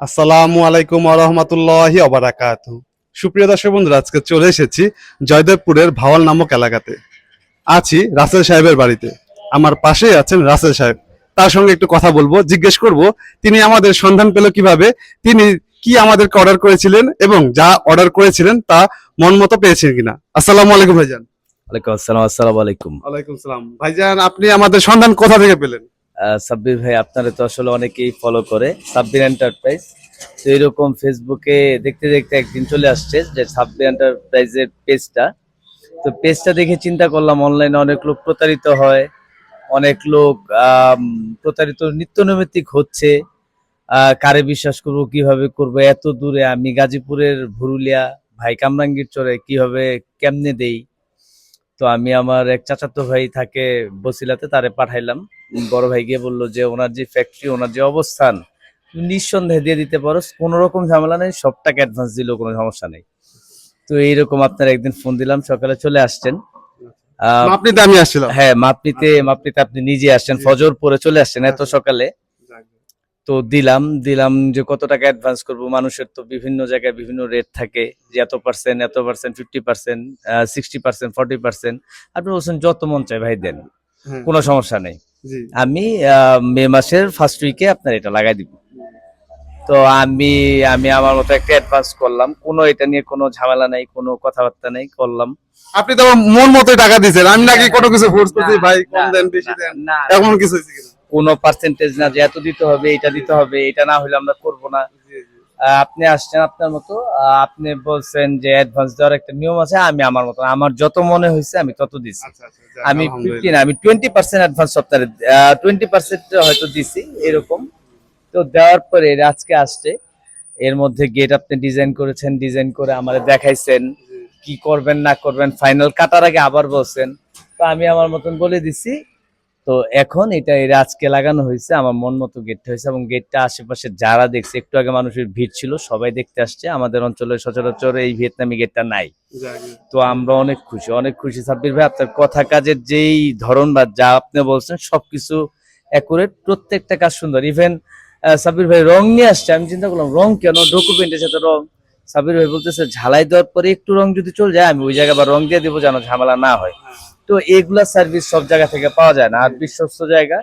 আসসালামু আলাইকুম ওয়া রাহমাতুল্লাহি ওয়া বারাকাতুহু। সুপ্রিয় দর্শক বন্ধুরা, আজকে চলে এসেছি জয়দেবপুরের ভাওয়াল নামক এলাকাতে। আছি রাসেল সাহেবের বাড়িতে। আমার পাশেই আছেন রাসেল সাহেব। তার সঙ্গে একটু কথা বলবো, জিজ্ঞেস করব তিনি আমাদের সন্ধান পেল কিভাবে, তিনি কি আমাদেরকে অর্ডার করেছিলেন এবং যা অর্ডার করেছিলেন তা মন মতো পেয়েছেন কিনা। আসসালামু আলাইকুম ভাইজান। ওয়ালাইকুম আসসালাম। আসসালামু আলাইকুম। ওয়ালাইকুম সালাম। ভাইজান, আপনি আমাদের সন্ধান কোথা থেকে পেলেন? সাব্বির ভাই, আপনারা তো আসলে অনেকেই ফলো করে সাব্বির এন্টারপ্রাইজ। তো এরকম ফেসবুকে দেখতে দেখতে একদিন চলে আসছে যে সাব্বির এন্টারপ্রাইজের পেজটা। তো পেজটা দেখে চিন্তা করলাম অনলাইনে অনেক লোক প্রতারিত হয়, অনেক লোক প্রতারিত নিত্য নৈমিত্তিক হচ্ছে। কারে বিশ্বাস করব, কিভাবে করব? এত দূরে আমি গাজীপুরের ভুরুলিয়া, ভাই কামরাঙ্গীর চরে কিভাবে কেমনে দেই? তো আমি আমার এক চাচাতো ভাই থাকে বসিলাতে, তারে পাঠাইলাম। বড় ভাই গিয়ে বললো যে ওনার যে ফ্যাক্টরি, ওনার যে অবস্থান, তুমি নিঃসন্দেহে দিয়ে দিতে পারো, কোনো রকম ঝামেলা নেই, সব টাকা অ্যাডভান্স দিলেও কোনো সমস্যা নেই। তো এইরকম আপনার একদিন ফোন দিলাম, সকালে চলে আসছেন। আপনিতে আমি আসছিলাম। হ্যাঁ, মাপনিতে মাপনিতে আপনি নিজে আসছেন, ফজর পরে চলে আসছেন এত সকালে। তো দিলাম দিলাম যে কত টাকা অ্যাডভান্স করব। মানুষের তো বিভিন্ন জায়গায় বিভিন্ন রেট থাকে, যে এত পার্সেন্ট, এত পার্সেন্ট, 50%, 60%, 40%। আপনি বলছেন যত মন চায় ভাই দেন, কোনো সমস্যা নেই। আমি মে মাসের ফার্স্ট উইকে আপনার এটা লাগাই দিব। তো আমি আমি আমার মতো একটা অ্যাডভান্স করলাম, কোনো এটা নিয়ে কোনো ঝামেলা নাই, কোনো কথাবার্তা নেই, করলাম। আপনি তো আমার মন মতোই টাকা দিয়েছেন, আমি নাকি কোনো কিছু ফোর্স করছি ভাই কম দেন বেশি দেন না, এমন কিছু হয়েছে কিনা? কোনো পার্সেন্টেজ না যে এত দিতে হবে, এটা দিতে হবে, এটা না হলে আমরা করব না। আপনি আসছেন আপনার মতো, আপনি বলছেন যে অ্যাডভান্স দেওয়ার একটা নিয়ম আছে, আমি আমার মতো আমার যত মনে হয়েছে আমি তত দিছি। আমি 50 না, আমি 20% অ্যাডভান্স সপ্তাহে 20% হয়তো দিছি এরকম। তো দেওয়ার পরে আজকে আসছে, এর মধ্যে গেট আপনি ডিজাইন করেছেন, ডিজাইন করে আমাদের দেখাইছেন কি করবেন না করবেন, ফাইনাল কাটার আগে আবার বলছেন। তো আমি আমার মতন বলে দিছি। তো এখন এটা এর আজকে লাগানো হয়েছে, আমার মন মতো গেটটা হয়েছে, এবং গেটটা আশেপাশে যারা দেখছে, একটু আগে মানুষের ভিড় ছিল, সবাই দেখতে আসছে। আমাদের অঞ্চলে সচরাচর এই ভিয়েতনামি গেটটা নাই। তো আমরা অনেক খুশি, অনেক খুশি সাব্বির ভাই। আপনার কথা কাজের যেই ধরন বা যা আপনি বলছেন সবকিছু অ্যাকুরেট, প্রত্যেকটা কাজ সুন্দর। ইভেন সাব্বির ভাই রং নিয়ে আসছে, আমি চিন্তা করলাম রং কেন, ডকুমেন্টের সাথে রং। সাব্বির ভাই বলতেছে ঝালাই দেওয়ার পরে একটু রং যদি চলে যায় আমি ওই জায়গায় আবার রং দিয়ে দিবো, যেন ঝামেলা না হয়। তো এগুলা সার্ভিস সব জায়গা থেকে পাওয়া যায় না, আর বিশ্বস্ত জায়গা,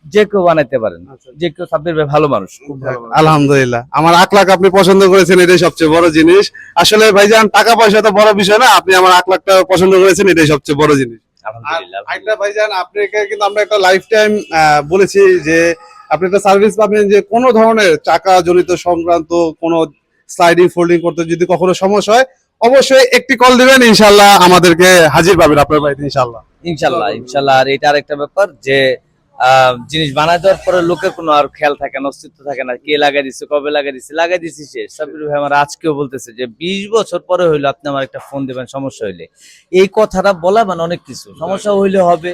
যে কেউ বানাইতে পারেন, যে কেউ। সাব্বির ভাই ভালো মানুষ, খুব ভালো মানুষ। আলহামদুলিল্লাহ, আমার আখলাখ আপনি পছন্দ করেছেন, এটাই সবচেয়ে বড় জিনিস। আসলে ভাইজান, টাকা পয়সা তো বড় বিষয় না, আপনি আমার আখলাখটা পছন্দ করেছেন, এটাই সবচেয়ে বড় জিনিস। আর আলহামদুলিল্লাহ। একটা ভাইজান, আপনাকে কিন্তু আমরা একটা লাইফ টাইম বলেছি যে আপনি একটা সার্ভিস পাবেন, যে কোনো ধরনের চাকা জড়িত সংক্রান্ত কোনো স্লাইডিং ফোল্ডিং করতে যদি কখনো সমস্যা হয়, অবশ্যই একটি কল দিবেন, ইনশাল্লাহ আমাদেরকে হাজির পাবেন আপনার বাড়িতে, ইনশাল্লাহ। ইনশাল্লাহ, ইনশাল্লাহ। আর এটা আরেকটা ব্যাপার যে জিনিস বানায় দেওয়ার পরে লোকের কোনো আর খেয়াল থাকে না, অস্তিত্ব থাকে না, কে লাগাই দিচ্ছে, কবে লাগাই দিচ্ছি শেষ। সাব্বির ভাই আমার আজকেও বলতেছে যে 20 বছর পরে হইলো আপনি আমার একটা ফোন দেবেন সমস্যা হইলে। এই কথাটা বলা মানে অনেক কিছু। সমস্যা হইলে হবে,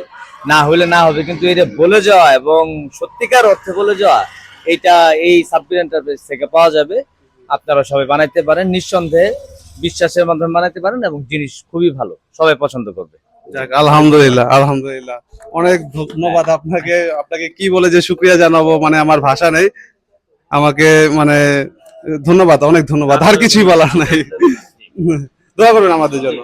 না হইলে না হবে, কিন্তু এটা বলে যাওয়া এবং সত্যিকার অর্থে বলে যাওয়া, এটা এই সাব্বির এন্টারপ্রাইজ থেকে পাওয়া যাবে। আপনারা সবাই বানাইতে পারেন নিঃসন্দেহে, বিশ্বাসের মাধ্যমে বানাইতে পারেন, এবং জিনিস খুবই ভালো, সবাই পছন্দ করবে। যাক, আলহামদুলিল্লাহ, আলহামদুলিল্লাহ। অনেক ধন্যবাদ আপনাকে। আপনাকে কি বলে যে শুকরিয়া জানাবো, মানে আমার ভাষা নেই। আমাকে মানে ধন্যবাদ, অনেক ধন্যবাদ, আর কিছুই বলার নাই। দোয়া করবেন আমাদের জন্য।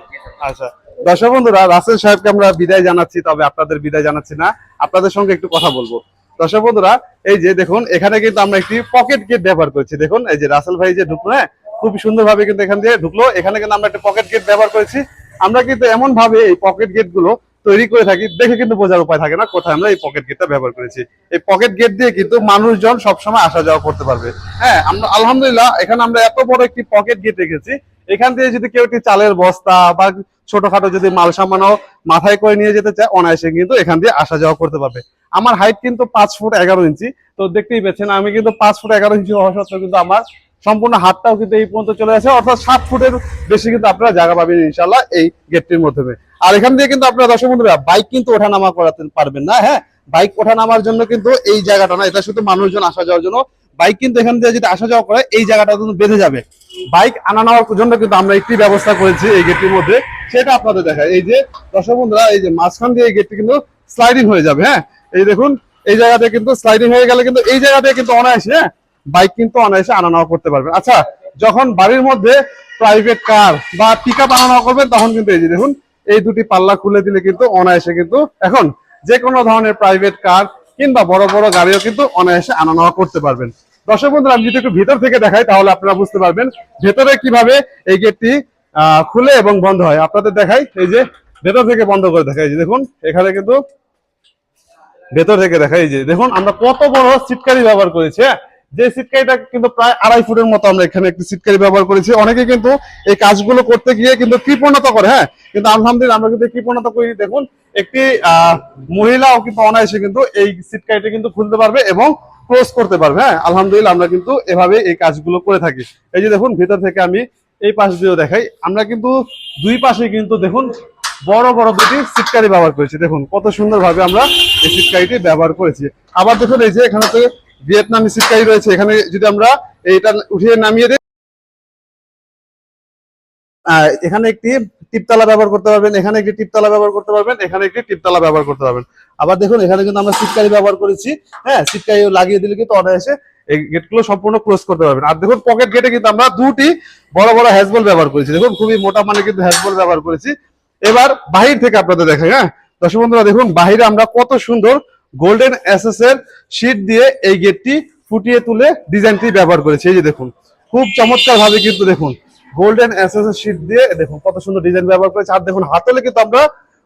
আচ্ছা দর্শক বন্ধুরা, রাসেল সাহেবকে আমরা বিদায় জানাচ্ছি, তবে আপনাদের বিদায় জানাচ্ছি না, আপনাদের সঙ্গে একটু কথা বলবো। দর্শক বন্ধুরা, এই যে দেখুন, এখানে কিন্তু আমরা একটি পকেট গেট ব্যবহার করছি। দেখুন, এই যে রাসেল ভাই যে ঢুকলো, হ্যাঁ, খুব সুন্দর ভাবে কিন্তু এখান দিয়ে ঢুকলো। এখানে কিন্তু আমরা একটা পকেট গেট ব্যবহার করেছি। আমরা কিন্তু এমন ভাবে এই পকেট গেট গুলো তৈরি করে থাকি, দেখে কিন্তু বোঝার উপায় থাকে না কোথায় আমরা এই পকেট গেটটা ব্যবহার করেছি। এই পকেট গেট দিয়ে কিন্তু মানুষজন সবসময় আসা যাওয়া করতে পারবে। হ্যাঁ, আমরা আলহামদুলিল্লাহ, এখানে আমরা এত বড় একটি পকেট গেট রেখেছি। এখান দিয়ে যদি কেউ একটি চালের বস্তা বা ছোটখাটো যদি মাল সামানও মাথায় করে নিয়ে যেতে চায়, অনায়াসে কিন্তু এখান দিয়ে আসা যাওয়া করতে পারবে। আমার হাইট কিন্তু 5 ফুট 11 ইঞ্চি, তো দেখতেই পাচ্ছেন আমি কিন্তু 5 ফুট 11 ইঞ্চি হওয়া সত্ত্বেও কিন্তু আমার সম্পূর্ণ হাতটাও কিন্তু এই পর্যন্ত চলে আসে, অর্থাৎ 7 ফুটের বেশি কিন্তু আপনারা জায়গা পাবেন ইনশাল্লাহ এই গেটটির মাধ্যমে। আর এখান দিয়ে কিন্তু আপনারা দর্শক বন্ধুরা বাইক কিন্তু ওঠানামা করাতে পারবেন না। হ্যাঁ, বাইক ওঠানামার জন্য কিন্তু এই জায়গাটা না, এটা শুধু মানুষজন আসা যাওয়ার জন্য। বাইক কিন্তু এখান দিয়ে যদি আসা যাওয়া করে, এই জায়গাটা কিন্তু বেঁধে যাবে। বাইক আনা নেওয়ার জন্য কিন্তু আমরা একটি ব্যবস্থা করেছি এই গেটটির মধ্যে, সেটা আপনাদের দেখায়। এই যে দর্শক বন্ধুরা, এই যে মাঝখান দিয়ে এই গেটটি কিন্তু স্লাইডিং হয়ে যাবে। হ্যাঁ, এই দেখুন, এই জায়গাতে কিন্তু স্লাইডিং হয়ে গেলে কিন্তু এই জায়গাতে কিন্তু অনায়াসে, হ্যাঁ, বাইক কিন্তু অনায়াসে আনা নেওয়া করতে পারবেন। আচ্ছা, যখন বাড়ির মধ্যে প্রাইভেট কার বা পিক আপ আনা নেওয়া করবেন তখন কিন্তু এই যে দেখুন এই দুটি পাল্লা খুলে দিলে কিন্তু অনায়াসে কিন্তু এখন যে কোনো ধরনের প্রাইভেট কার কিংবা বড় বড় গাড়িও কিন্তু অনায়াসে আনা নেওয়া করতে পারবেন। দর্শক বন্ধুরা, আমি যদি একটু ভিতর থেকে দেখাই তাহলে আপনারা বুঝতে পারবেন ভেতরে কিভাবে এই গেটটি খুলে এবং বন্ধ হয়। আপনাদের দেখাই, এই যে ভেতর থেকে বন্ধ করে দেখাই, যে দেখুন এখানে কিন্তু ভেতর থেকে দেখাই, যে দেখুন আমরা কত বড় সিটকারি ব্যবহার করেছি। হ্যাঁ, যে সিটকারিটা কিন্তু প্রায় 2.5 ফুটের মতো আমরা এখানে একটি সিটকারি ব্যবহার করেছি। অনেকে কিন্তু এই কাজগুলো করতে গিয়ে কিন্তু কৃপণতা করে। হ্যাঁ, কিন্তু আলহামদুলিল্লাহ আমরা কিন্তু কৃপণতা করি। দেখুন একটি মহিলাও কিন্তু অনায়াসে কিন্তু এই সিটকারিটা কিন্তু খুলতে পারবে এবং ক্লোজ করতে পারবে। হ্যাঁ, আলহামদুলিল্লাহ আমরা কিন্তু এভাবে এই কাজগুলো করে থাকি। এই যে দেখুন ভিতর থেকে আমি এই পাশ দিয়েও দেখাই, আমরা কিন্তু দুই পাশে কিন্তু দেখুন বড় বড় দুটি সিটকারি ব্যবহার করেছি। দেখুন কত সুন্দরভাবে আমরা এই সিটকারিটি ব্যবহার করেছি। আবার দেখুন এই যে এখানে তো ভিয়েতনামি সিটকারি রয়েছে, এখানে যদি আমরা এইটা উঠিয়ে নামিয়ে দিই, এখানে একটি টিপতলা ব্যবহার করতে পারবেন, এখানে একটি টিপতলা ব্যবহার করতে পারবেন, এখানে একটি টিপতলা ব্যবহার করতে পারবেন। আবার দেখুন এখানে কিন্তু আমরা সিটকারি ব্যবহার করেছি। হ্যাঁ, সিটকারি লাগিয়ে দিলে কিন্তু অনায়াসে এই গেটগুলো সম্পূর্ণ ক্লোজ করতে পারবেন। আর দেখুন পকেট গেটে কিন্তু আমরা দুটি বড় বড় হ্যাজবল ব্যবহার করেছি। দেখুন খুবই মোটা মানে কিন্তু হ্যাজবল ব্যবহার করেছি। এবার বাহির থেকে আপনাদের দেখাই। হ্যাঁ দর্শক বন্ধুরা, দেখুন বাহিরে আমরা কত সুন্দর গোল্ডেন এসএস এর শীট দিয়ে এই গেটটি ফুটিয়ে তুলে ডিজাইনটি ব্যবহার করেছি। এই যে দেখুন খুব চমৎকার ভাবে কিন্তু দেখুন গোল্ডেন এসএস এর শীট দিয়ে দেখুন কত সুন্দর ডিজাইন ব্যবহার করেছি। আর দেখুন হাতলে কিন্তু আমরা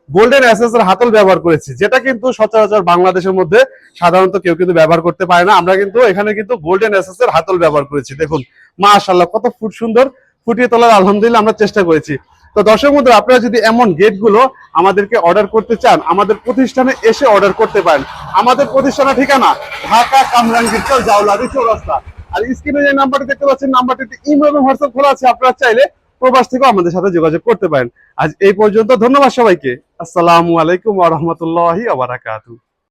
গোল্ডেন এসএস এর হাতল ব্যবহার করেছি, যেটা কিন্তু সচরাচর বাংলাদেশের মধ্যে সাধারণত কেউ কিন্তু ব্যবহার করতে পারে না। আমরা কিন্তু এখানে কিন্তু গোল্ডেন এসএস এর হাতল ব্যবহার করেছি। দেখুন মাশাআল্লাহ কত ফুট সুন্দর ফুটিয়ে তোলার আলহামদুলিল্লাহ আমরা চেষ্টা করেছি। তো দর্শক বন্ধুরা, আপনারা যদি এমন গেট গুলো আমাদেরকে অর্ডার করতে চান, আমাদের প্রতিষ্ঠানে এসে অর্ডার করতে পারেন। আমাদের প্রতিষ্ঠানের ঠিকানা ঢাকা কামরাঙ্গীরচর জাউলারি চৌরাস্তা। আর স্ক্রিনে যে নাম্বারটি দেখতে পাচ্ছেন, নাম্বারটিতে ইমেল এবং হোয়াটসঅ্যাপ খোলা আছে, আপনারা চাইলে প্রবাস থেকেও আমাদের সাথে যোগাযোগ করতে পারেন। আজ এই পর্যন্ত, ধন্যবাদ সবাইকে। আসসালামু আলাইকুম ওয়া রাহমাতুল্লাহি ওয়া বারাকাতুহু।